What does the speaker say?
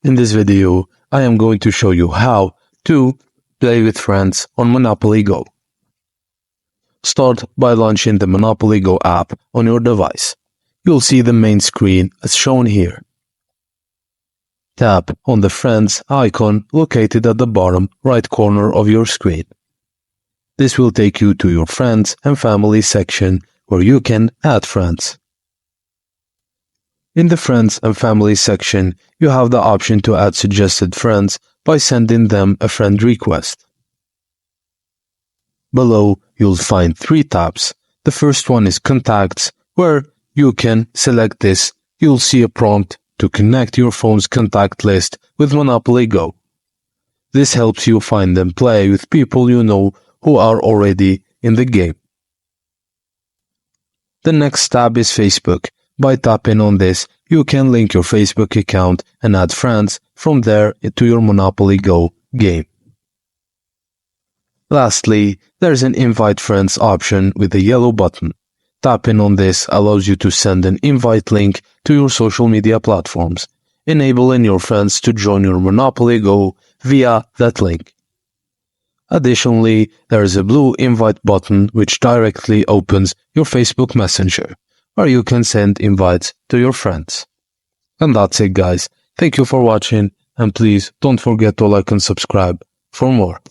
In this video, I am going to show you how to play with friends on Monopoly Go. Start by launching the Monopoly Go app on your device. You'll see the main screen as shown here. Tap on the Friends icon located at the bottom right corner of your screen. This will take you to your Friends and Family section where you can add friends. In the Friends and Family section, you have the option to add suggested friends by sending them a friend request. Below, you'll find 3 tabs. The first one is Contacts, where you can select this. You'll see a prompt to connect your phone's contact list with Monopoly Go. This helps you find and play with people you know who are already in the game. The next tab is Facebook. By tapping on this, you can link your Facebook account and add friends from there to your Monopoly Go game. Lastly, there's an Invite Friends option with a yellow button. Tapping on this allows you to send an invite link to your social media platforms, enabling your friends to join your Monopoly Go via that link. Additionally, there is a blue invite button which directly opens your Facebook Messenger, where you can send invites to your friends. And that's it, guys. Thank you for watching, and please don't forget to like and subscribe for more.